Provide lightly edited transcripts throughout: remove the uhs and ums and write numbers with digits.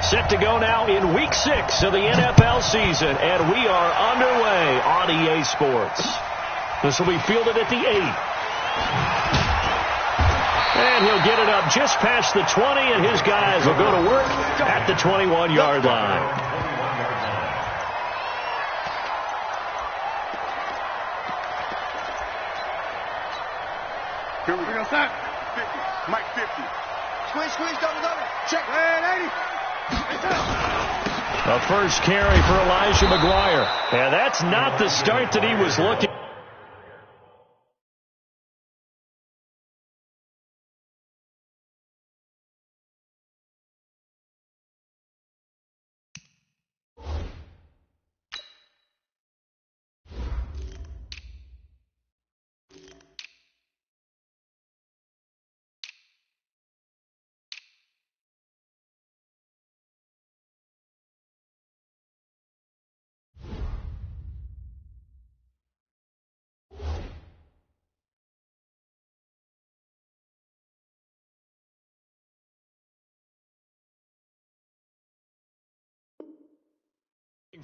Set to go now in Week 6 of the NFL season, and we are underway on EA Sports. This will be fielded at the 8. And he'll get it up just past the 20, and his guys will go to work at the 21-yard line. Here we go, set. 50. Mike 50. Squeeze, double. Check. 80. A first carry for Elijah McGuire. And that's not the start that he was looking.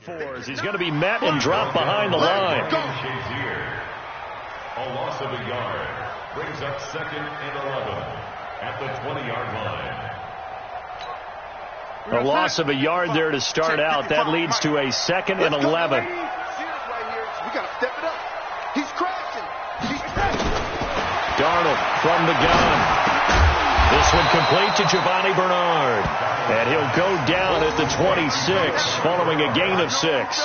As he's going to be met and dropped behind the line. A loss of a yard brings up 2nd and 11 at the 20-yard line. A loss of a yard there to start out. That leads to a 2nd and 11. We got to step it up. He's crashing. Darnold from the gun. This one complete to Giovanni Bernard. And he'll go down at the 26 following a gain of 6.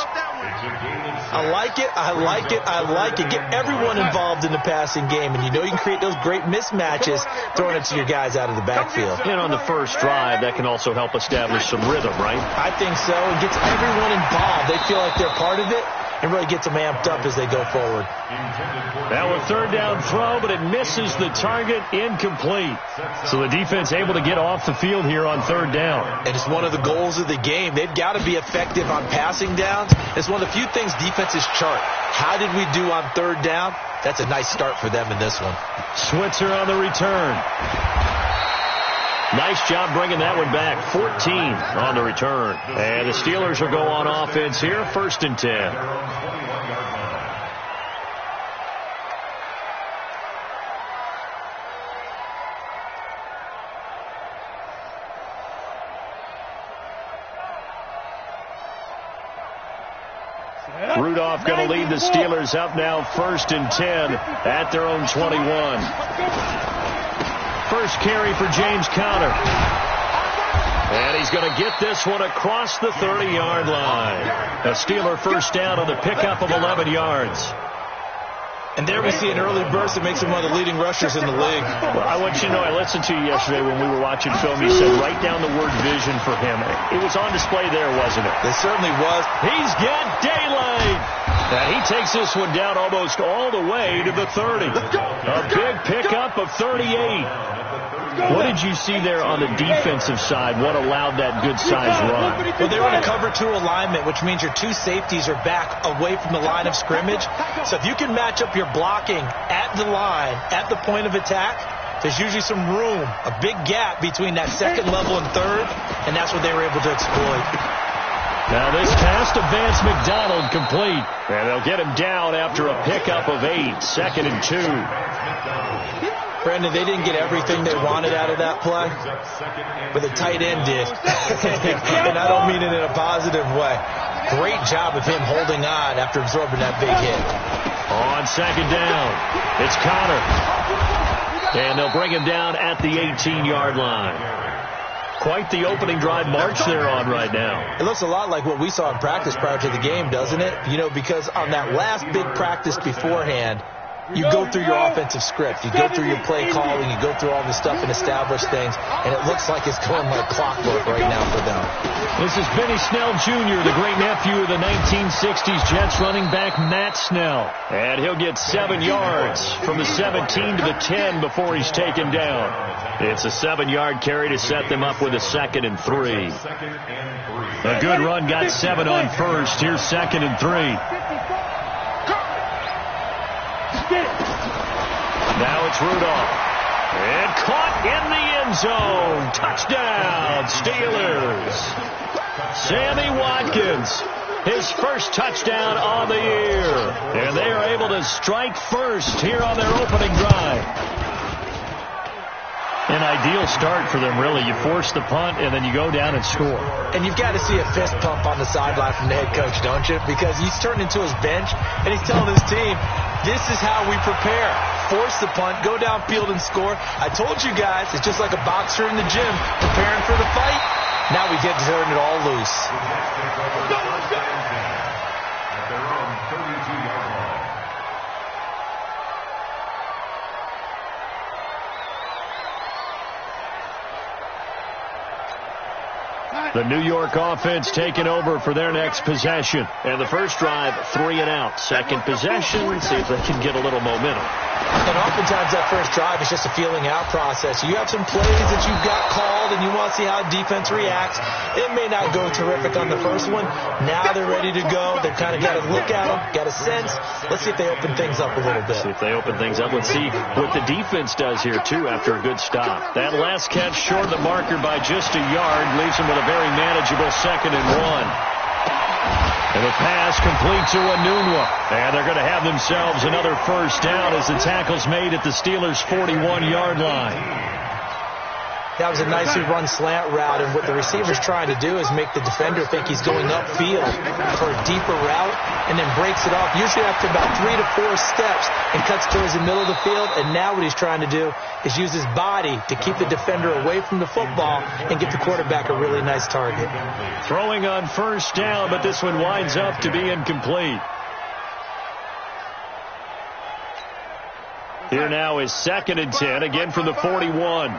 I like it. Get everyone involved in the passing game. And you know you can create those great mismatches throwing it to your guys out of the backfield. And on the first drive, that can also help establish some rhythm, right? I think so. It gets everyone involved. They feel like they're part of it. And really gets them amped up as they go forward. Now a third down throw, but it misses the target, incomplete. So the defense able to get off the field here on third down. And it's one of the goals of the game. They've got to be effective on passing downs. It's one of the few things defenses chart. How did we do on third down? That's a nice start for them in this one. Switzer on the return. Nice job bringing that one back. 14 on the return. And the Steelers will go on offense here. 1st and 10. Rudolph going to lead the Steelers up now. 1st and 10 at their own 21. First carry for James Conner. And he's going to get this one across the 30-yard line. A Steeler first down on the pickup of 11 yards. And there we see an early burst that makes him one of the leading rushers in the league. Well, I want you to know, I listened to you yesterday when we were watching film. You said write down the word vision for him. It was on display there, wasn't it? It certainly was. He's got daylight. And he takes this one down almost all the way to the 30. A big pickup of 38. What did you see there on the defensive side? What allowed that good-sized run? Well, they were in a cover 2 alignment, which means your 2 safeties are back away from the line of scrimmage. So if you can match up your blocking at the line, at the point of attack, there's usually some room, a big gap between that 2nd level and 3rd, and that's what they were able to exploit. Now this pass to Vance McDonald complete. And they'll get him down after a pickup of 8. 2nd and 2. Brandon, they didn't get everything they wanted out of that play, but the tight end did. And I don't mean it in a positive way. Great job of him holding on after absorbing that big hit. On 2nd down, it's Conner. And they'll bring him down at the 18-yard line. Quite the opening drive march they're on right now. It looks a lot like what we saw in practice prior to the game, doesn't it? You know, because on that last big practice beforehand, you go through your offensive script. You go through your play calling. You go through all the stuff and establish things. And it looks like it's going like clockwork right now for them. This is Benny Snell Jr., the great-nephew of the 1960s Jets running back Matt Snell. And he'll get 7 yards from the 17 to the 10 before he's taken down. It's a 7-yard carry to set them up with a 2nd and 3. A good run, got 7 on first. Here's 2nd and 3. Now it's Rudolph. And caught in the end zone. Touchdown, Steelers. Sammy Watkins, his first touchdown on the year. And they are able to strike first here on their opening drive. An ideal start for them, really. You force the punt, and then you go down and score. And you've got to see a fist pump on the sideline from the head coach, don't you? Because he's turned into his bench, and he's telling his team, this is how we prepare. Force the punt, go downfield and score. I told you guys, it's just like a boxer in the gym preparing for the fight. Now we get to turn it all loose. The New York offense taking over for their next possession. And the first drive, 3 and out. Second possession, see if they can get a little momentum. And oftentimes that first drive is just a feeling out process. You have some plays that you've got called and you want to see how defense reacts. It may not go terrific on the first one. Now they're ready to go. They've kind of got to look at them, got a sense. Let's see if they open things up a little bit. See if they open things up. Let's see what the defense does here, too, after a good stop. That last catch short of the marker by just a yard leaves them with a very manageable 2nd and 1. And the pass complete to Anunwa. And they're going to have themselves another first down as the tackle's made at the Steelers' 41-yard line. That was a nicely run slant route, and what the receiver's trying to do is make the defender think he's going upfield for a deeper route and then breaks it off, usually after about 3 to 4 steps, and cuts towards the middle of the field. And now what he's trying to do is use his body to keep the defender away from the football and get the quarterback a really nice target. Throwing on first down, but this one winds up to be incomplete. Here now is 2nd and 10, again from the 41.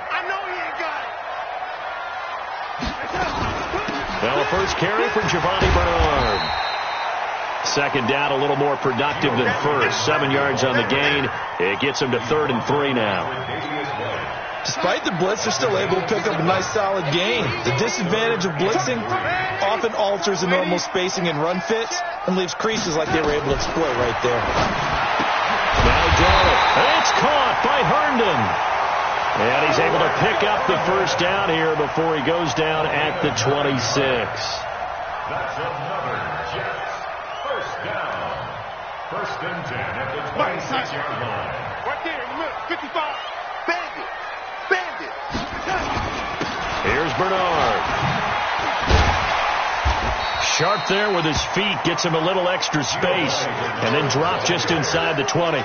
Well, the first carry for Giovanni Bernard. 2nd down, a little more productive than first. 7 yards on the gain. It gets him to 3rd and 3 now. Despite the blitz, they're still able to pick up a nice solid gain. The disadvantage of blitzing often alters the normal spacing and run fits and leaves creases like they were able to exploit right there. Now Donald. It's caught by Herndon. And he's able to pick up the first down here before he goes down at the 26. That's another Jets first down. 1st and 10 at the 26-yard line. Right there in the middle, 55. Bandit. Bandit. Here's Bernard. Sharp there with his feet, gets him a little extra space, and then drop just inside the 20.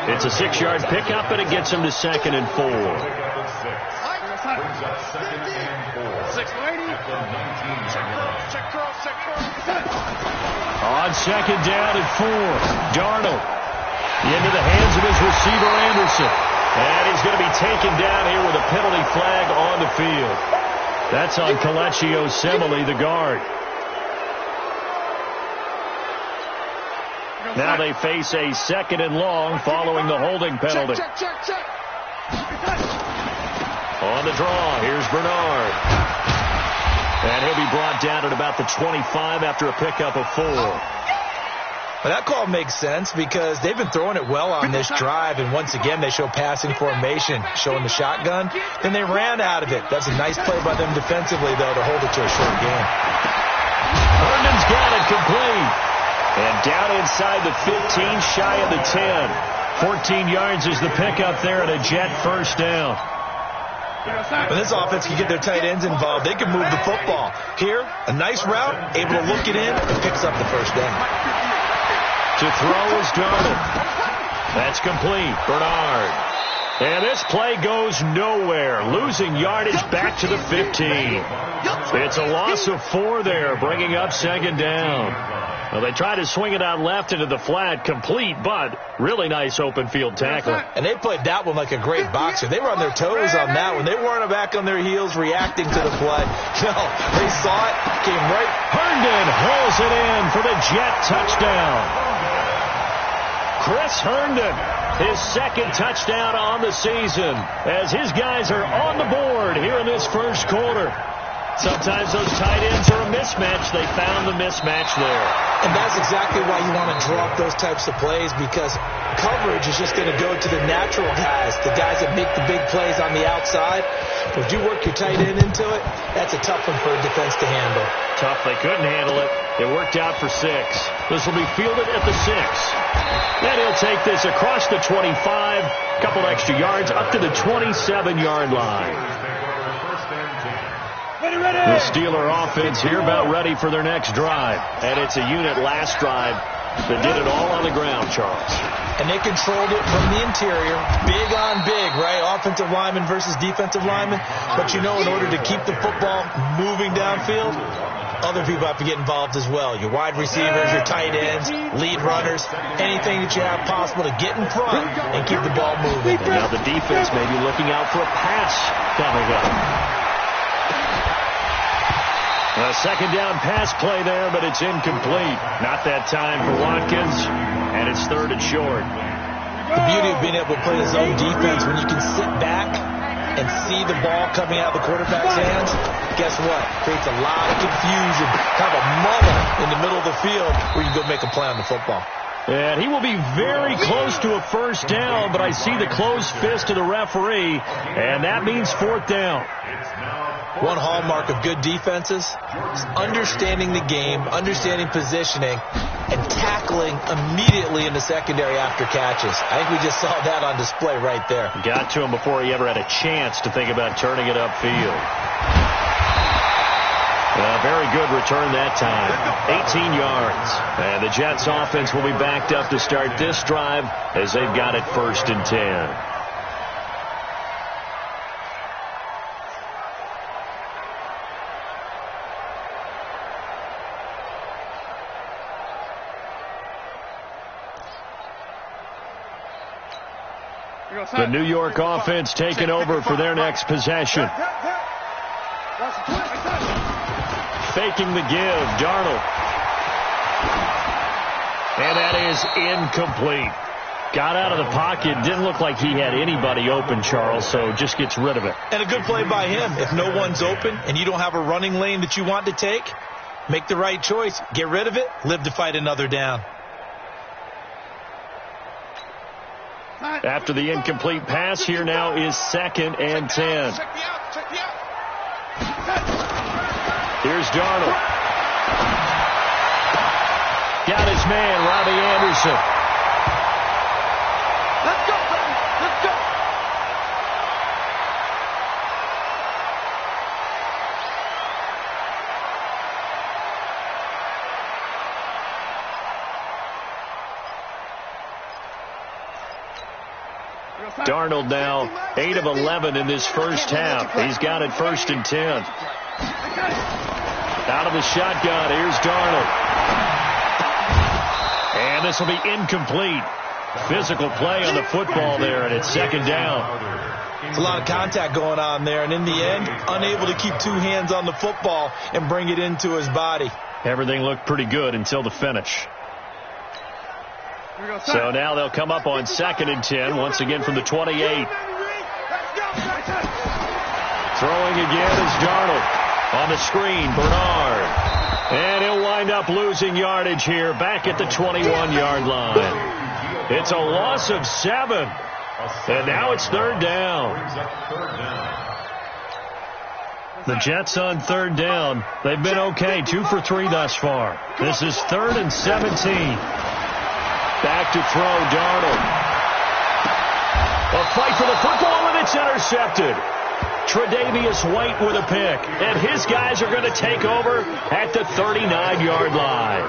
It's a 6-yard pickup, and it gets him to 2nd and 4. Brings up 2nd and 4. 6-lady. At the 19-yard line. On 2nd down and 4. Darnold into the hands of his receiver, Anderson. And he's going to be taken down here with a penalty flag on the field. That's on Kelechi Osemele, the guard. Now they face a 2nd and long following the holding penalty. Check. On the draw, here's Bernard. And he'll be brought down at about the 25 after a pickup of 4. Well, that call makes sense because they've been throwing it well on this drive, and once again they show passing formation, showing the shotgun. Then they ran out of it. That's a nice play by them defensively, though, to hold it to a short gain. Herndon's got it complete. And down inside the 15, shy of the 10. 14 yards is the pickup there and a Jet first down. When this offense can get their tight ends involved, they can move the football. Here, a nice route, able to look it in, and picks up the first down. To throw is Darnold. That's complete. Bernard. And this play goes nowhere. Losing yardage back to the 15. It's a loss of 4 there, bringing up 2nd down. Well, they try to swing it out left into the flat, complete, but really nice open field tackling. And they played that one like a great boxer. They were on their toes on that one. They weren't back on their heels reacting to the play. No, they saw it, came right. Herndon hauls it in for the Jet touchdown. Chris Herndon, his 2nd touchdown on the season, as his guys are on the board here in this first quarter. Sometimes those tight ends are a mismatch. They found the mismatch there. And that's exactly why you want to drop those types of plays, because coverage is just going to go to the natural guys, the guys that make the big plays on the outside. But if you work your tight end into it, that's a tough one for a defense to handle. Tough. They couldn't handle it. It worked out for 6. This will be fielded at the 6. And he'll take this across the 25, couple extra yards, up to the 27-yard line. The Steeler offense here about ready for their next drive. And it's a unit last drive that did it all on the ground, Charles. And they controlled it from the interior. Big on big, right? Offensive lineman versus defensive lineman. But you know, in order to keep the football moving downfield, other people have to get involved as well. Your wide receivers, your tight ends, lead runners, anything that you have possible to get in front and keep the ball moving. And now the defense may be looking out for a pass coming up. A second down pass play there, but it's incomplete. Not that time for Watkins, and it's 3rd and short. The beauty of being able to play a zone defense, when you can sit back and see the ball coming out of the quarterback's hands, guess what? Creates a lot of confusion, kind of a muddle in the middle of the field where you go make a play on the football. And he will be very close to a first down, but I see the closed fist of the referee, and that means 4th down. One hallmark of good defenses is understanding the game, understanding positioning, and tackling immediately in the secondary after catches. I think we just saw that on display right there. Got to him before he ever had a chance to think about turning it upfield. Very good return that time. 18 yards. And the Jets offense will be backed up to start this drive as they've got it 1st and 10. The New York offense taking over for their next possession. Faking the give, Darnold. And that is incomplete. Got out of the pocket. Didn't look like he had anybody open, Charles, so just gets rid of it. And a good play by him. If no one's open and you don't have a running lane that you want to take, make the right choice. Get rid of it. Live to fight another down. After the incomplete pass, here now is 2nd and 10. Here's Darnold. Got his man, Robbie Anderson. Let's go, baby. Let's go. Darnold now 8 of 11 in this first half. He's got it 1st and 10. Out of the shotgun, here's Darnold. And this will be incomplete. Physical play on the football there, and it's 2nd down. There's a lot of contact going on there, and in the end, unable to keep 2 hands on the football and bring it into his body. Everything looked pretty good until the finish. So now they'll come up on 2nd and 10, once again from the 28. Throwing again is Darnold. On the screen, Bernard. And he'll wind up losing yardage here, back at the 21-yard line. It's a loss of 7. And now it's 3rd down. The Jets on 3rd down. They've been okay, 2 for 3 thus far. This is 3rd and 17. Back to throw, Darnold. A fight for the football, and it's intercepted. Tre'Davious White with a pick. And his guys are going to take over at the 39-yard line.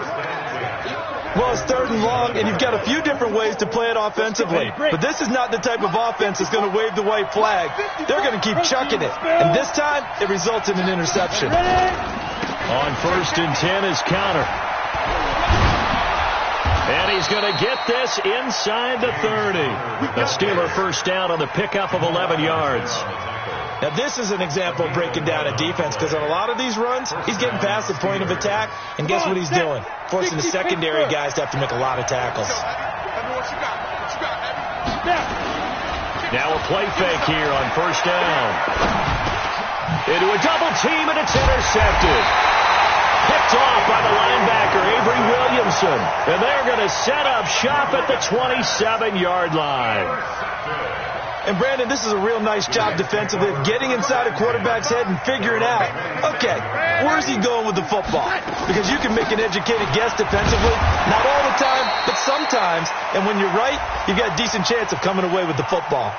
Well, it's 3rd and long, and you've got a few different ways to play it offensively. But this is not the type of offense that's going to wave the white flag. They're going to keep chucking it. And this time, it results in an interception. On 1st and 10 is Counter. And he's going to get this inside the 30. A Steeler first down on the pickup of 11 yards. Now, this is an example of breaking down a defense, because on a lot of these runs, he's getting past the point of attack, and guess what he's doing? Forcing the secondary guys to have to make a lot of tackles. Now a play fake here on 1st down. Into a double team, and it's intercepted. Picked off by the linebacker, Avery Williamson. And they're going to set up shop at the 27-yard line. And, Brandon, this is a real nice job defensively of getting inside a quarterback's head and figuring out, okay, where's he going with the football? Because you can make an educated guess defensively, not all the time, but sometimes. And when you're right, you've got a decent chance of coming away with the football.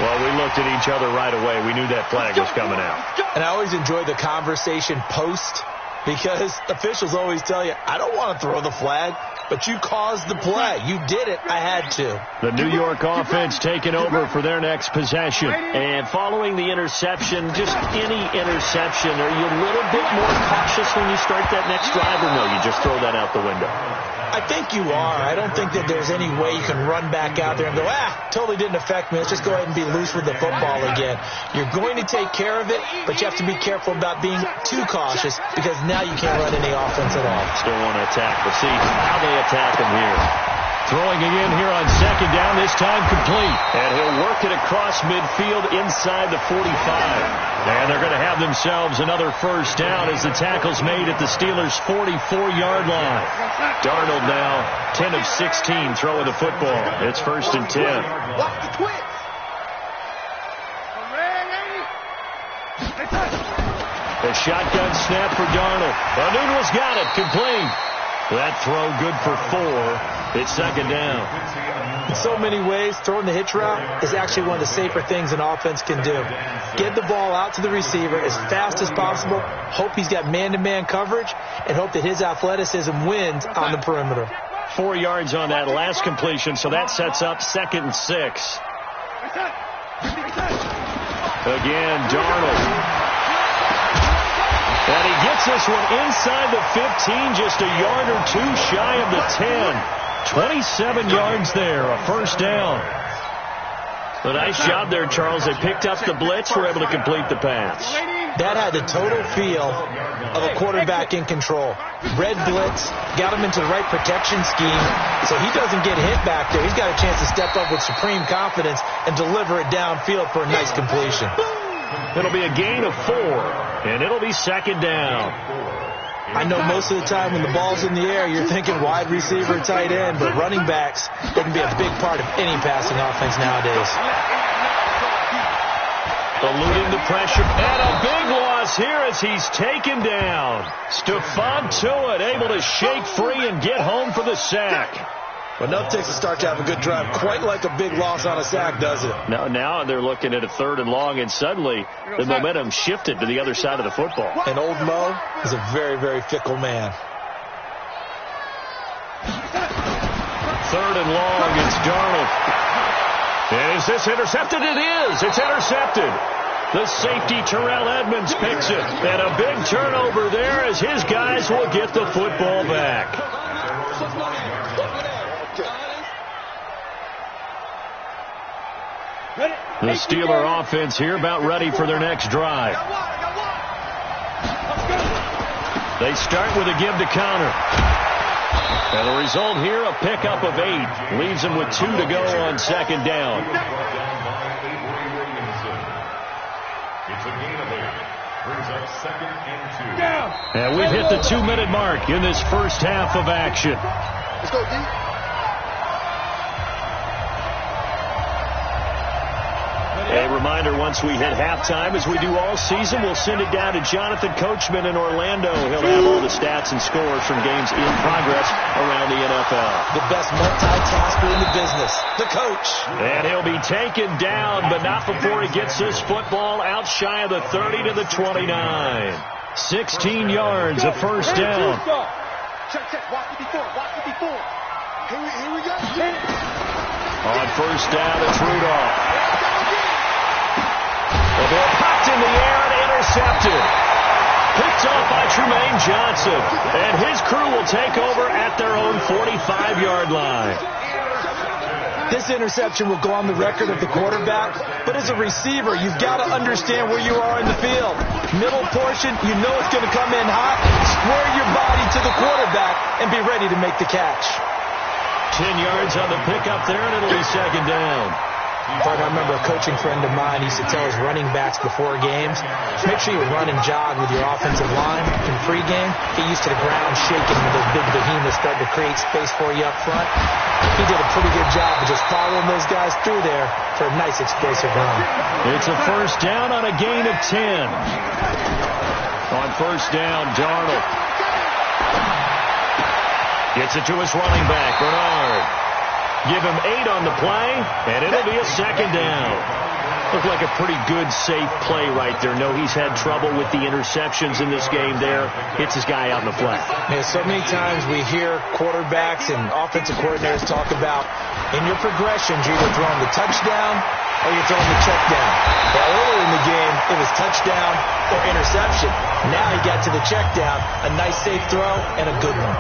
Well, we looked at each other right away. We knew that flag was coming out. And I always enjoy the conversation post because officials always tell you, I don't want to throw the flag, but you caused the play. You did it. I had to. The New York offense taking over for their next possession. And following the interception, just any interception, are you a little bit more cautious when you start that next drive, or no, you just throw that out the window? I think you are. I don't think that there's any way you can run back out there and go, totally didn't affect me. Let's just go ahead and be loose with the football again. You're going to take care of it, but you have to be careful about being too cautious because now you can't run any offense at all. Still want to attack. We'll see how they attack him here. Throwing again here on second down, this time complete. And he'll work it across midfield inside the 45. And they're going to have themselves another first down as the tackle's made at the Steelers' 44-yard line. Darnold now 10 of 16 throwing the football. It's 1st and 10. Watch the twitch. The shotgun snap for Darnold. Anuno's got it, complete. That throw good for 4. It's 2nd down. In so many ways, throwing the hitch route is actually one of the safer things an offense can do. Get the ball out to the receiver as fast as possible, hope he's got man-to-man coverage, and hope that his athleticism wins on the perimeter. 4 yards on that last completion, so that sets up 2nd and 6. Again, Darnold. And he gets this one inside the 15, just a yard or two shy of the 10. 27 yards there, a first down. A nice job there, Charles. They picked up the blitz, were able to complete the pass. That had the total feel of a quarterback in control. Red blitz, got him into the right protection scheme, so he doesn't get hit back there. He's got a chance to step up with supreme confidence and deliver it downfield for a nice completion. It'll be a gain of 4, and it'll be 2nd down. I know most of the time when the ball's in the air, you're thinking wide receiver, tight end, but running backs, they can be a big part of any passing offense nowadays. Eluding the pressure, and a big loss here as he's taken down. Stephon Tuitt able to shake free and get home for the sack. But enough takes to start to have a good drive, quite like a big loss on a sack, does it? Now they're looking at a 3rd and long, and suddenly the momentum shifted to the other side of the football. And old Mo is a very, very fickle man. 3rd and long, it's Darnold. And is this intercepted? It is. It's intercepted. The safety, Terrell Edmonds, picks it. And a big turnover there as his guys will get the football back. The Steeler offense here about ready for their next drive. They start with a give to counter. And the result here, a pickup of 8. Leaves them with 2 to go on 2nd down. It's a gain of 8. Brings up 2nd and 2. And we've hit the 2-minute mark in this first half of action. Let's go, D. A reminder, once we hit halftime, as we do all season, we'll send it down to Jonathan Coachman in Orlando. He'll have all the stats and scores from games in progress around the NFL. The best multitasker in the business, the coach. And he'll be taken down, but not before he gets this football out shy of the 30 to the 29. 16 yards, a first down. Check. Watch it before. Here we go. On first down, it's Rudolph. The ball popped in the air and intercepted. Picked off by Trumaine Johnson. And his crew will take over at their own 45-yard line. This interception will go on the record of the quarterback, but as a receiver, you've got to understand where you are in the field. Middle portion, you know it's going to come in hot. Square your body to the quarterback and be ready to make the catch. 10 yards on the pickup there, and it'll be 2nd down. But I remember a coaching friend of mine used to tell his running backs before games, make sure you run and jog with your offensive line in pregame. Get used to the ground shaking when those big behemoths start to create space for you up front. He did a pretty good job of just following those guys through there for a nice explosive run. It's a first down on a gain of 10. On first down, Darnold gets it to his running back, Bernard. Give him 8 on the play, and it'll be a second down. Looked like a pretty good, safe play right there. No, he's had trouble with the interceptions in this game there. Hits his guy out in the flat. Yeah, so many times we hear quarterbacks and offensive coordinators talk about, in your progressions, you're either throwing the touchdown or you're throwing the check down. Well, earlier in the game, it was touchdown or interception. Now he got to the check down, a nice, safe throw, and a good one.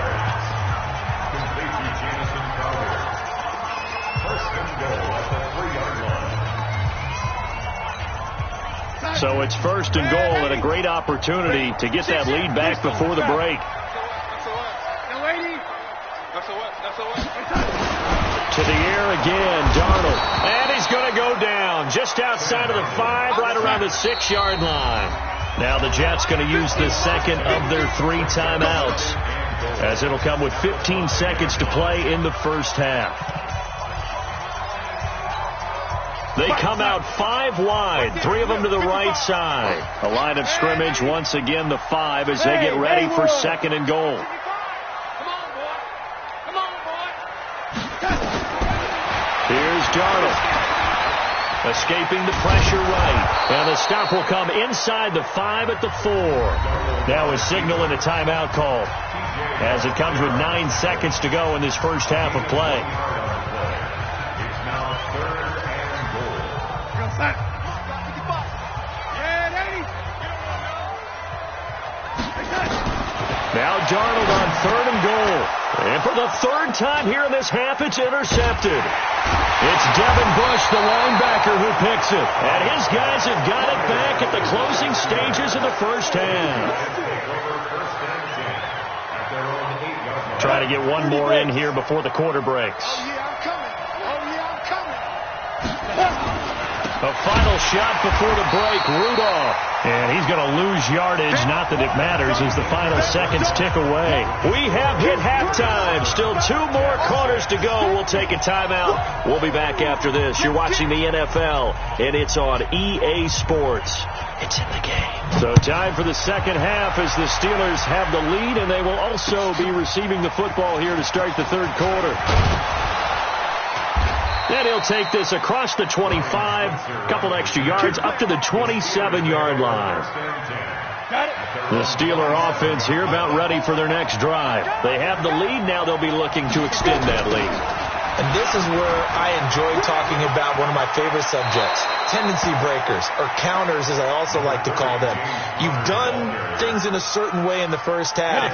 So it's first and goal and a great opportunity to get that lead back before the break. To the air again, Darnold. And he's going to go down just outside of the 5, right around the 6-yard line. Now the Jets going to use the second of their 3 timeouts, as it'll come with 15 seconds to play in the first half. They come out 5 wide, 3 of them to the right side. A line of scrimmage, once again, the 5 as they get ready for second and goal. Here's Darnold, escaping the pressure right. And the stop will come inside the 5 at the 4. Now a signal and a timeout call, as it comes with 9 seconds to go in this first half of play. Now Darnold on 3rd and goal. And for the 3rd time here in this half, it's intercepted. It's Devin Bush, the linebacker, who picks it. And his guys have got it back at the closing stages of the first half. Try to get one more in here before the quarter breaks. A final shot before the break, Rudolph. And he's going to lose yardage. Not that it matters as the final seconds tick away. We have hit halftime. Still 2 more quarters to go. We'll take a timeout. We'll be back after this. You're watching the NFL, and it's on EA Sports. It's in the game. So time for the second half as the Steelers have the lead, and they will also be receiving the football here to start the 3rd quarter. Then he'll take this across the 25, couple extra yards, up to the 27-yard line. The Steeler offense here about ready for their next drive. They have the lead. Now they'll be looking to extend that lead. And this is where I enjoy talking about one of my favorite subjects, tendency breakers, or counters as I also like to call them. You've done things in a certain way in the first half,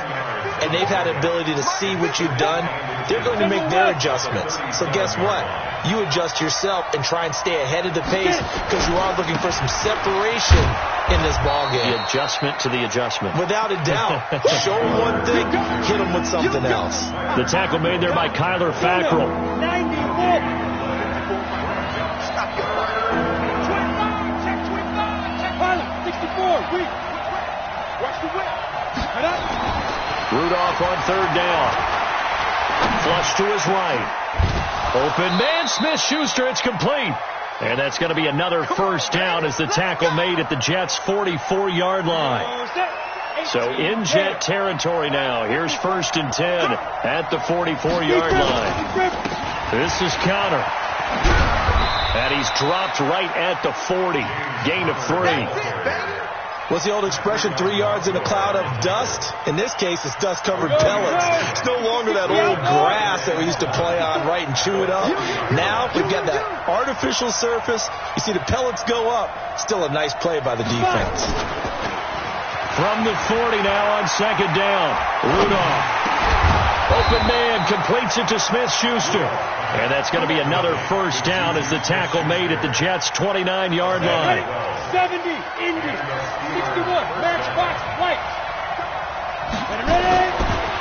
and they've had the ability to see what you've done. They're going to make their adjustments. So guess what? You adjust yourself and try and stay ahead of the pace because you are looking for some separation in this ballgame. The adjustment to the adjustment. Without a doubt. Show them one thing, hit them with something else. The tackle made there by Kyler Fackrell. 94. Rudolph on 3rd down. Flush to his right. Open man, Smith-Schuster, it's complete. And that's going to be another first down as the tackle made at the Jets' 44-yard line. So in Jet territory now. Here's 1st and 10 at the 44-yard line. This is counter. And he's dropped right at the 40. Gain of 3. What's the old expression, 3 yards in a cloud of dust? In this case, it's dust-covered pellets. It's no longer that old grass that we used to play on, right, and chew it up. Now we've got that artificial surface. You see the pellets go up. Still a nice play by the defense. From the 40 now on 2nd down. Rudolph. Open man completes it to Smith-Schuster. And that's going to be another first down as the tackle made at the Jets' 29-yard line. 70, Indy, 61, matchbox, white. Ready?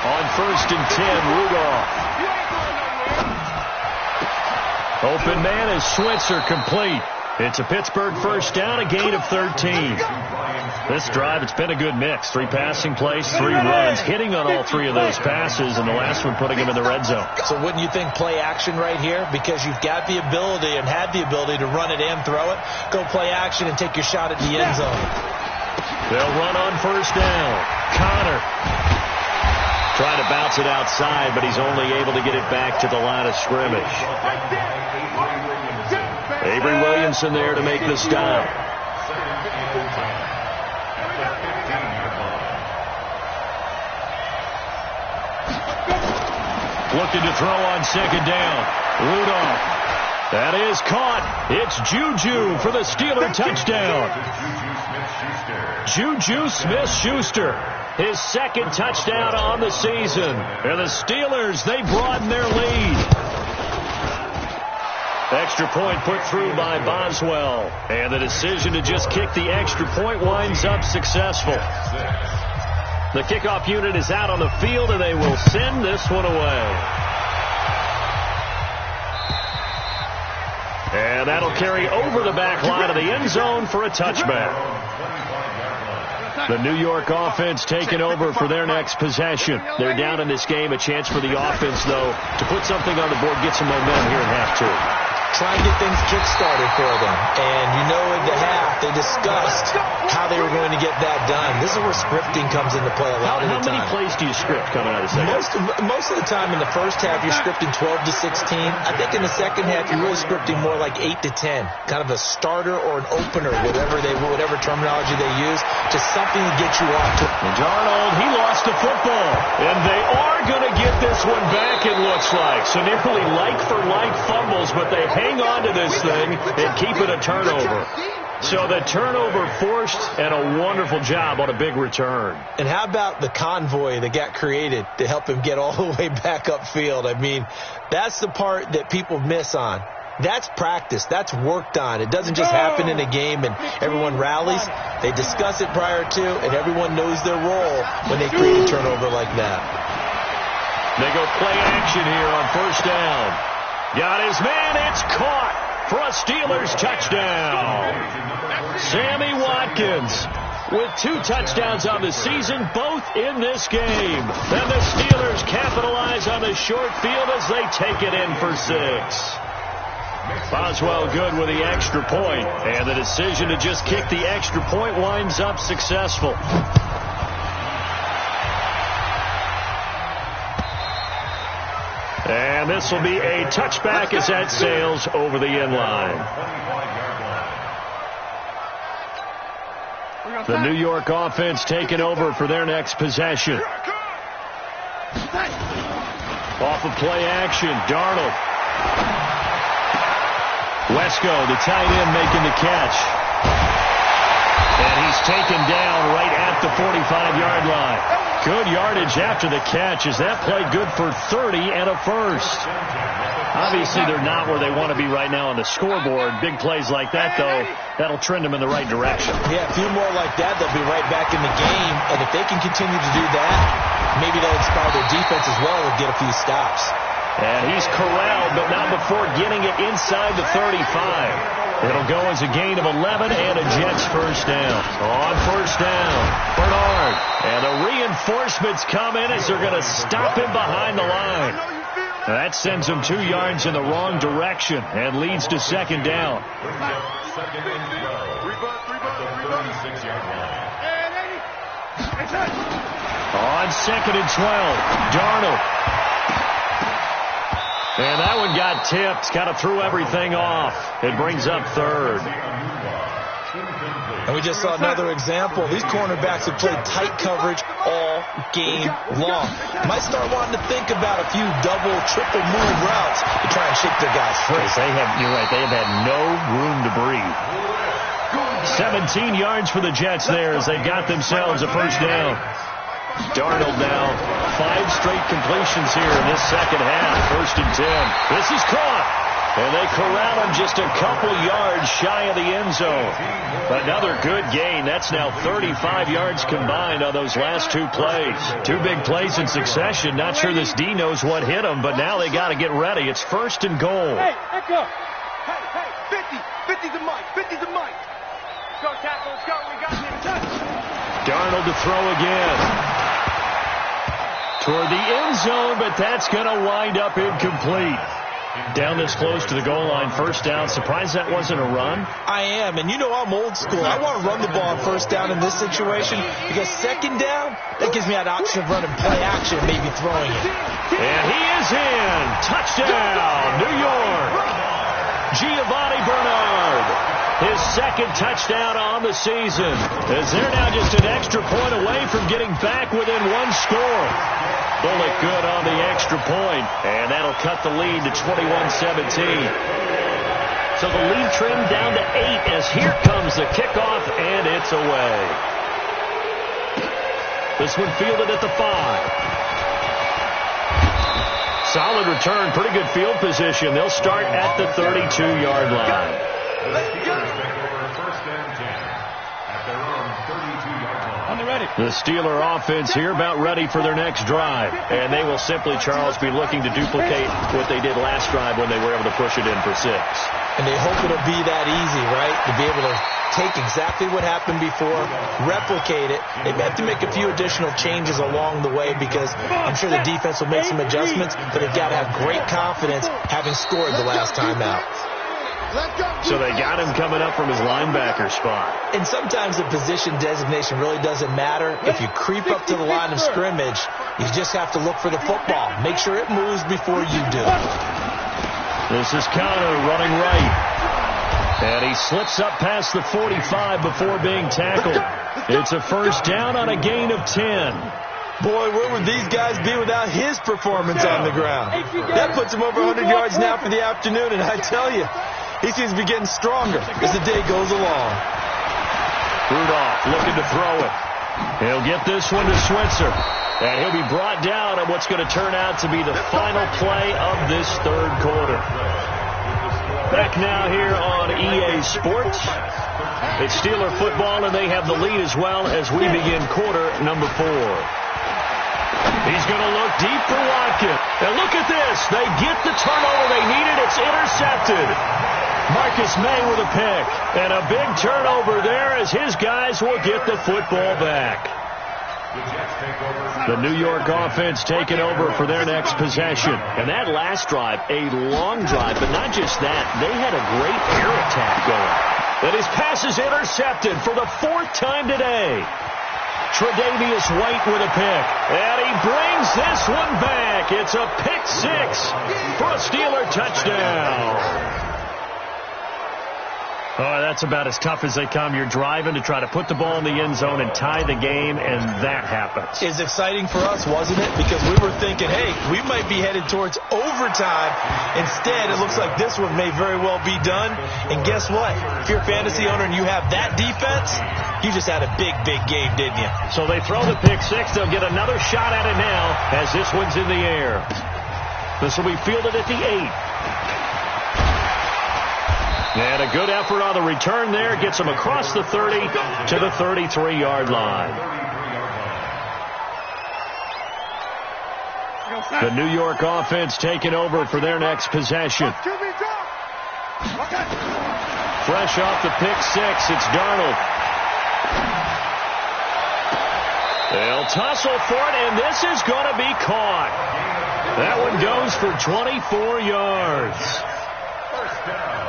On 1st and 10, Rudolph. Open man is Switzer, complete. It's a Pittsburgh first down, a gain of 13. This drive, it's been a good mix. 3 passing plays, 3 runs, hitting on all 3 of those passes, and the last one putting him in the red zone. So wouldn't you think play action right here? Because you've got the ability and had the ability to run it and throw it. Go play action and take your shot at the end zone. They'll run on first down. Connor trying to bounce it outside, but he's only able to get it back to the line of scrimmage. Avery Williamson there to make the stop. Looking to throw on second down. Rudolph. That is caught. It's Juju for the Steeler touchdown. Juju Smith-Schuster, his second touchdown on the season. And the Steelers, they broaden their lead. Extra point put through by Boswell. And the decision to just kick the extra point winds up successful. The kickoff unit is out on the field, and they will send this one away. And that'll carry over the back line of the end zone for a touchback. The New York offense taking over for their next possession. They're down in this game. A chance for the offense, though, to put something on the board, get some momentum here in half 2. Try and get things kick-started for them. And you know in the half, they discussed how they were going to get that done. This is where scripting comes into play a lot of the time. How many plays do you script coming out of second? Most of the time in the first half, you're scripting 12 to 16. I think in the second half, you're really scripting more like 8 to 10. Kind of a starter or an opener, whatever terminology they use, just something to get you off to. And Darnold, he lost the football. And they are going to get this one back, it looks like. So nearly like-for-like fumbles, but they hang on to this thing and keep it a turnover. So the turnover forced, and a wonderful job on a big return. And how about the convoy that got created to help him get all the way back upfield? I mean, that's the part that people miss on. That's practice. That's worked on. It doesn't just happen in a game and everyone rallies. They discuss it prior to, and everyone knows their role when they create a turnover like that. They go play action here on first down. Got his man. It's caught for a Steelers touchdown. Sammy Watkins with 2 touchdowns on the season, both in this game. And the Steelers capitalize on the short field as they take it in for 6. Boswell good with the extra point, and the decision to just kick the extra point winds up successful. And this will be a touchback as that sails over the end line. The New York offense taking over for their next possession. Off of play action, Darnold. Wesco, the tight end, making the catch. And he's taken down right at the 45-yard line. Good yardage after the catch as that play good for 30 and a first. Obviously, they're not where they want to be right now on the scoreboard. Big plays like that, though, that'll trend them in the right direction. Yeah, a few more like that, they'll be right back in the game. And if they can continue to do that, maybe they'll inspire their defense as well and get a few stops. And he's corralled, but not before getting it inside the 35. It'll go as a gain of 11 and a Jets first down. On first down, Bernard. And the reinforcements come in as they're going to stop him behind the line. That sends him 2 yards in the wrong direction and leads to second down. On second and 12, Darnold. And that one got tipped. Kind of threw everything off. It brings up third. And we just saw another example. These cornerbacks have played tight coverage all game long. Might start wanting to think about a few double, triple move routes to try and shake their guys free. You're right. They have had no room to breathe. 17 yards for the Jets there as they got themselves a first down. Darnold now 5 straight completions here in this second half. First and 10. This is caught. And they corral him just a couple yards shy of the end zone. Another good gain. That's now 35 yards combined on those last two plays. Two big plays in succession. Not sure this D knows what hit him, but now they got to get ready. It's 1st and goal. Hey, let's go. Hey, 50. 50's a mic. 50's a mic. Let's go, tackle. Let's go. We got him. Touch. Darnold to throw again. Toward the end zone, but that's going to wind up incomplete. Down this close to the goal line, 1st down. Surprised that wasn't a run? I am, and you know I'm old school. I want to run the ball on 1st down in this situation because 2nd down, that gives me that option of running play action and maybe throwing it. And he is in. Touchdown, New York. Giovanni Bernard. His 2nd touchdown on the season. As they're now just an extra point away from getting back within 1 score. Bullock good on the extra point, and that'll cut the lead to 21-17. So the lead trimmed down to 8 as here comes the kickoff, and it's away. This one fielded at the 5. Solid return, pretty good field position. They'll start at the 32-yard line. The Steeler offense here about ready for their next drive. And they will simply, Charles, be looking to duplicate what they did last drive when they were able to push it in for 6. And they hope it'll be that easy, right? To be able to take exactly what happened before, replicate it. They may have to make a few additional changes along the way because I'm sure the defense will make some adjustments, but they've got to have great confidence having scored the last time out. So they got him coming up from his linebacker spot. And sometimes the position designation really doesn't matter. If you creep up to the line of scrimmage, you just have to look for the football. Make sure it moves before you do. This is Connor running right. And he slips up past the 45 before being tackled. It's a 1st down on a gain of 10. Boy, where would these guys be without his performance on the ground? That puts him over 100 yards now for the afternoon, and I tell you, he seems to be getting stronger as the day goes along. Rudolph looking to throw it. He'll get this one to Switzer. And he'll be brought down on what's going to turn out to be the final play of this 3rd quarter. Back now here on EA Sports. It's Steeler football, and they have the lead as well as we begin quarter number 4. He's going to look deep for Watkins. And look at this. They get the turnover they needed. It's intercepted. Marcus May with a pick. And a big turnover there as his guys will get the football back. The New York offense taking over for their next possession. And that last drive, a long drive, but not just that. They had a great air attack going. And his pass is intercepted for the 4th time today. Tre'Davious White with a pick. And he brings this one back. It's a pick 6 for a Steeler touchdown. Oh, that's about as tough as they come. You're driving to try to put the ball in the end zone and tie the game, and that happens. It's exciting for us, wasn't it? Because we were thinking, hey, we might be headed towards overtime. Instead, it looks like this one may very well be done. And guess what? If you're a fantasy owner and you have that defense, you just had a big, big game, didn't you? So they throw the pick 6. They'll get another shot at it now as this one's in the air. This will be fielded at the 8. And a good effort on the return there. Gets them across the 30 to the 33-yard line. The New York offense taking over for their next possession. Fresh off the pick 6, it's Darnold. They'll tussle for it, and this is going to be caught. That one goes for 24 yards. First down.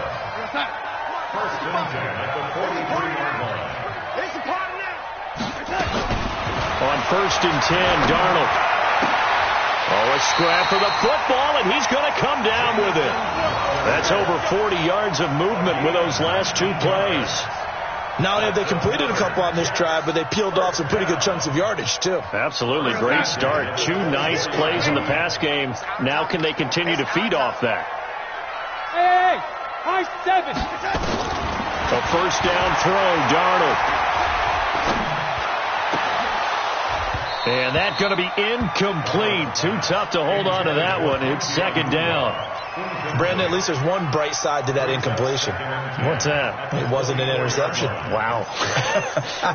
First and 10 at the 43-yard line. On 1st and 10, Darnold. Oh, a scrap for the football, and he's going to come down with it. That's over 40 yards of movement with those last 2 plays. Not only have they completed a couple on this drive, but they peeled off some pretty good chunks of yardage, too. Absolutely. Great start. 2 nice plays in the pass game. Now can they continue to feed off that? Hey, high 7. A 1st down throw, Darnold. And that's going to be incomplete. Too tough to hold on to that one. It's second down. Brandon, at least there's one bright side to that incompletion. What's that? It wasn't an interception. Wow.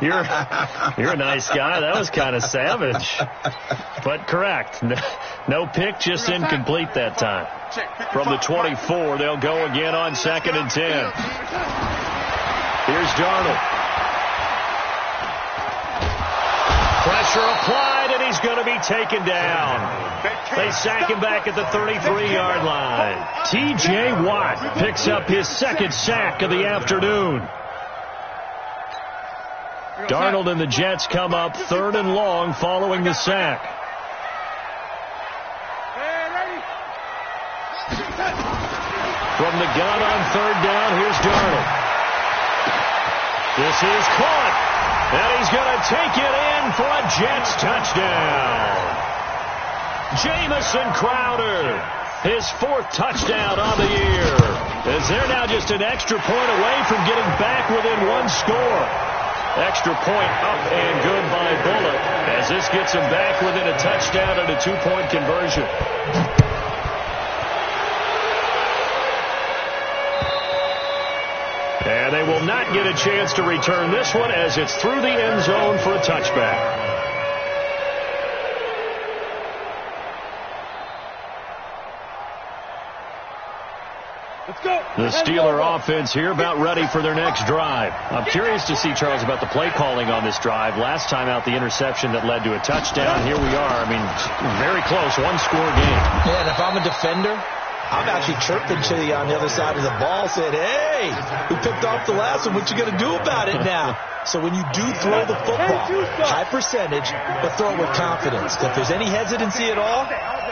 You're a nice guy. That was kind of savage. But correct. No pick, just incomplete that time. From the 24, they'll go again on 2nd and 10. Here's Darnold. Pressure applied, and he's going to be taken down. They sack him back at the 33-yard line. T.J. Watt picks up his second sack of the afternoon. Darnold and the Jets come up 3rd and long following the sack. From the gun on 3rd down, here's Darnold. This is caught, and he's going to take it in for a Jets touchdown. Jamison Crowder, his 4th touchdown on the year, as they're now just an extra point away from getting back within 1 score. Extra point up and good by Bullock, as this gets him back within a touchdown and a 2-point conversion. And they will not get a chance to return this one, as it's through the end zone for a touchback. The Steeler offense here about ready for their next drive. I'm curious to see, Charles, about the play calling on this drive. Last time out, the interception that led to a touchdown. Here we are. I mean, very close, 1-score game. Yeah, and if I'm a defender, I'm actually chirping to you on the other side of the ball, saying, hey, we picked off the last one. What you going to do about it now? So when you do throw the football, high percentage, but throw it with confidence. If there's any hesitancy at all,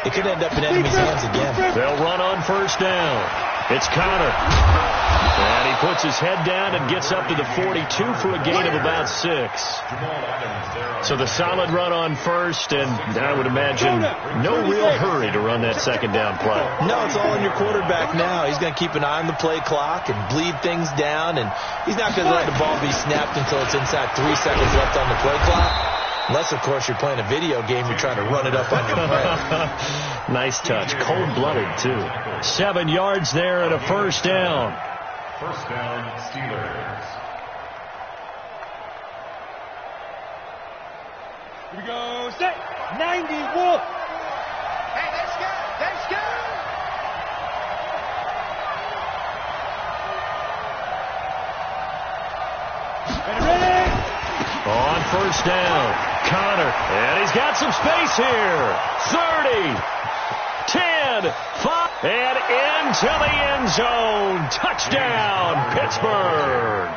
it could end up in enemy's hands again. They'll run on 1st down. It's Connor. And he puts his head down and gets up to the 42 for a gain of about 6. So the solid run on 1st, and I would imagine no real hurry to run that 2nd down play. No, it's all on your quarterback now. He's going to keep an eye on the play clock and bleed things down, and he's not going to let the ball be snapped until it's inside 3 seconds left on the play clock. Unless, of course, you're playing a video game, you're trying to run it up on your friend. Nice touch. Cold-blooded, too. 7 yards there and a 1st down. 1st down, Steelers. Here we go. Set. 90. Wolf. Hey, let's go. Let's go. Ready. On 1st down, Connor, and he's got some space here. 30, 10, 5, and into the end zone. Touchdown, Pittsburgh.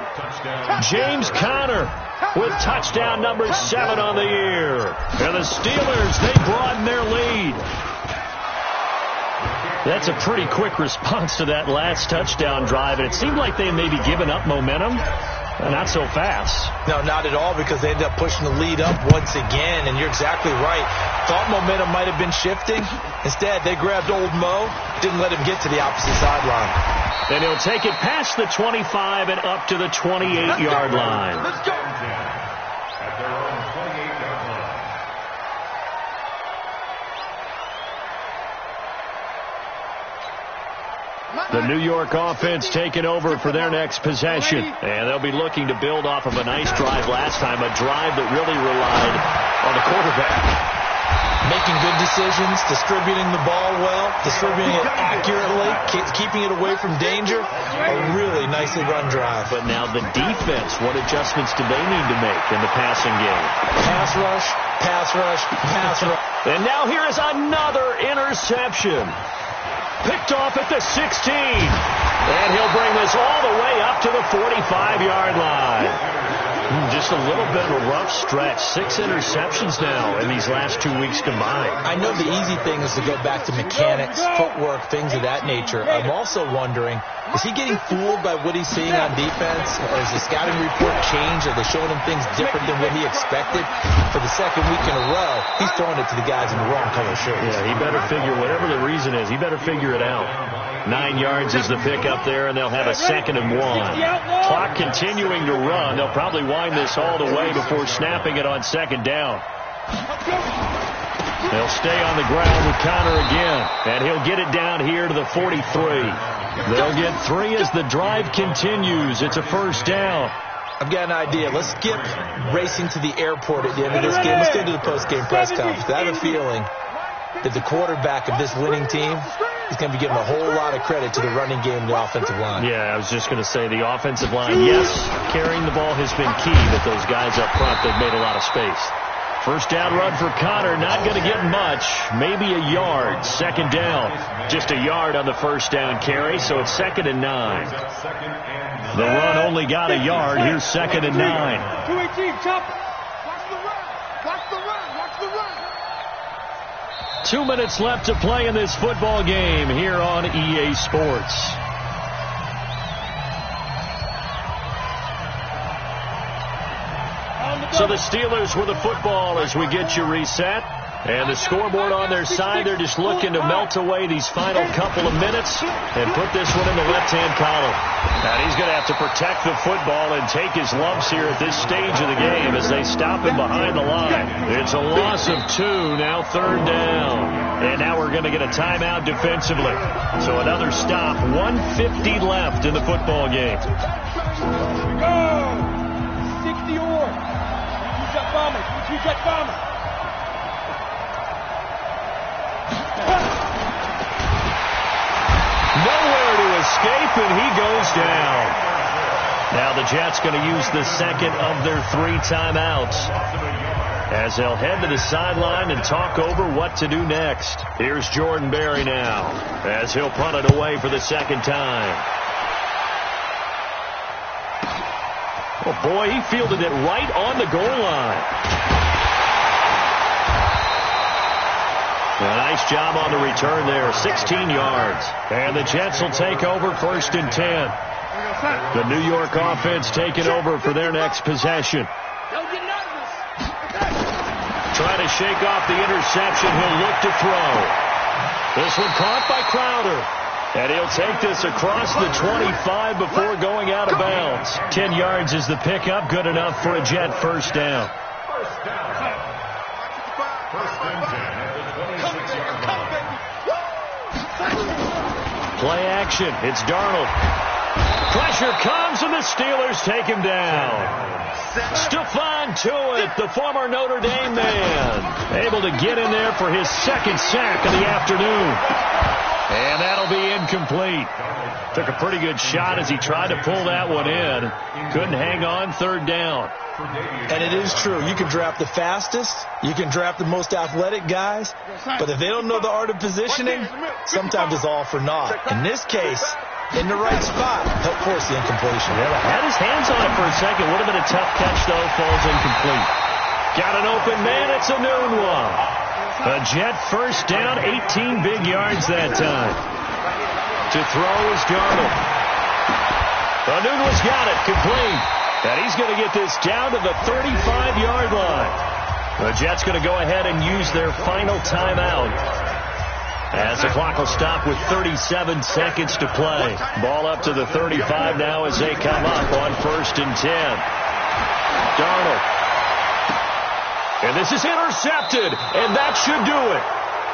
James Conner with touchdown number 7 on the year. And the Steelers, they broaden their lead. That's a pretty quick response to that last touchdown drive, and it seemed like they may be giving up momentum. Not so fast. No, not at all, because they ended up pushing the lead up once again, and you're exactly right. Thought momentum might have been shifting. Instead, they grabbed old Mo, didn't let him get to the opposite sideline. And he'll take it past the 25 and up to the 28-yard line. Let's go. At their own 28-yard line. The New York offense taking over for their next possession. And they'll be looking to build off of a nice drive last time, a drive that really relied on the quarterback. Making good decisions, distributing the ball well, distributing it accurately, keeping it away from danger. A really nicely run drive. But now the defense, what adjustments do they need to make in the passing game? Pass rush, pass rush, pass rush. And now here is another interception. Picked off at the 16. And he'll bring this all the way up to the 45-yard line. Just a little bit of a rough stretch. 6 interceptions now in these last 2 weeks combined. I know the easy thing is to go back to mechanics, footwork, things of that nature. I'm also wondering, is he getting fooled by what he's seeing on defense? Or has the scouting report changed? Are they showing him things different than what he expected? For the second week in a row, he's throwing it to the guys in the wrong color shirts. Yeah, he better figure, whatever the reason is, he better figure it out. 9 yards is the pick up there, and they'll have a 2nd and 1. Clock continuing to run. They'll probably wind this all the way before snapping it on 2nd down. They'll stay on the ground with Connor again, and he'll get it down here to the 43. They'll get 3 as the drive continues. It's a first down. I've got an idea. Let's skip racing to the airport at the end of this game. Let's go to the post-game press conference. I have a feeling that the quarterback of this winning team is going to be giving a whole lot of credit to the running game and the offensive line. Yeah, I was just going to say the offensive line, yes, carrying the ball has been key, but those guys up front, they've made a lot of space. First down run for Connor, not going to get much, maybe a yard. Second down, just a yard on the first down carry, so it's 2nd and 9. The run only got a yard. Here's 2nd and 9. 218, chop. Watch the run. Watch the run. Watch the run. 2 minutes left to play in this football game here on EA Sports. So the Steelers with the football as we get you reset. And the scoreboard on their side, they're just looking to melt away these final couple of minutes and put this one in the left-hand column. And he's going to have to protect the football and take his lumps here at this stage of the game as they stop him behind the line. It's a loss of 2, now 3rd down. And now we're going to get a timeout defensively. So another stop, 1:50 left in the football game. Go! 60 or. Two-jet bomber. Two-jet bomber. Nowhere to escape, and he goes down. Now the Jets going to use the second of their 3 timeouts as they'll head to the sideline and talk over what to do next. Here's Jordan Berry now as he'll punt it away for the second time. Oh, boy, he fielded it right on the goal line. A nice job on the return there, 16 yards. And the Jets will take over 1st and 10. The New York offense taking over for their next possession. Trying to shake off the interception. He'll look to throw. This one caught by Crowder. And he'll take this across the 25 before going out of bounds. 10 yards is the pickup. Good enough for a Jet first down. First down. First and 10 at the 26-yard line. Play action. It's Darnold. Pressure comes, and the Steelers take him down. Stephon Tuitt, the former Notre Dame man, able to get in there for his 2nd sack of the afternoon. And that'll be incomplete. Took a pretty good shot as he tried to pull that one in. Couldn't hang on, 3rd down. And it is true. You can draft the fastest. You can draft the most athletic guys. But if they don't know the art of positioning, sometimes it's all for naught. In this case, in the right spot, help force the incompletion. Yeah, had his hands on it for a second. Would have been a tough catch, though. Falls incomplete. Got an open man. It's a noon one. A Jet first down, 18 big yards that time. To throw is Darnold. Anunwa's got it, complete. And he's going to get this down to the 35-yard line. The Jets going to go ahead and use their final timeout as the clock will stop with 37 seconds to play. Ball up to the 35 now as they come up on 1st and 10. Darnold. And this is intercepted, and that should do it.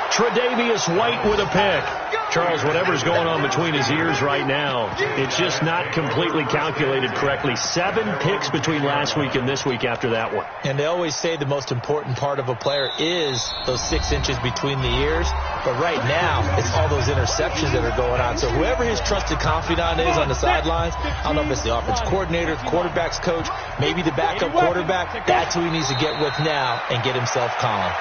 Tre'Davious White with a pick. Charles, whatever's going on between his ears right now, it's just not completely calculated correctly. 7 picks between last week and this week after that one. And they always say the most important part of a player is those 6 inches between the ears. But right now, it's all those interceptions that are going on. So whoever his trusted confidant is on the sidelines, I don't know if it's the offense coordinator, the quarterback's coach, maybe the backup quarterback, that's who he needs to get with now and get himself calm.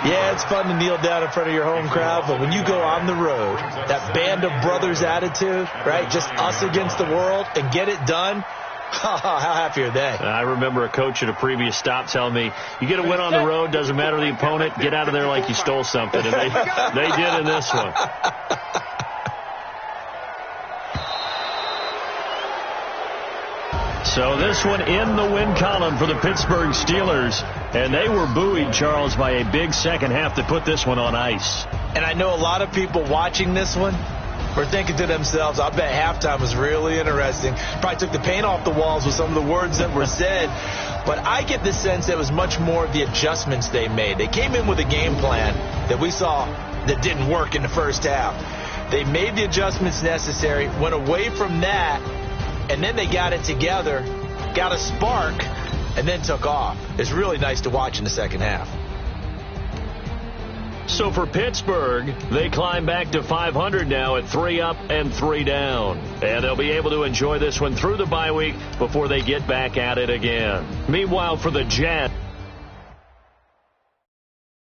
Yeah, it's fun to kneel down in front of your home crowd, but when you go on the road, that band of brothers attitude, right, just us against the world, and get it done, how happy are they? I remember a coach at a previous stop telling me, you get a win on the road, doesn't matter the opponent, get out of there like you stole something, and they did in this one. So this one in the win column for the Pittsburgh Steelers. And they were buoyed, Charles, by a big second half to put this one on ice. And I know a lot of people watching this one, were thinking to themselves, I bet halftime was really interesting. Probably took the paint off the walls with some of the words that were said. But I get the sense that it was much more of the adjustments they made. They came in with a game plan that we saw that didn't work in the first half. They made the adjustments necessary, went away from that, and then they got it together, got a spark, and then took off. It's really nice to watch in the second half. So for Pittsburgh, they climb back to 500 now at 3 up and 3 down. And they'll be able to enjoy this one through the bye week before they get back at it again. Meanwhile, for the Jets,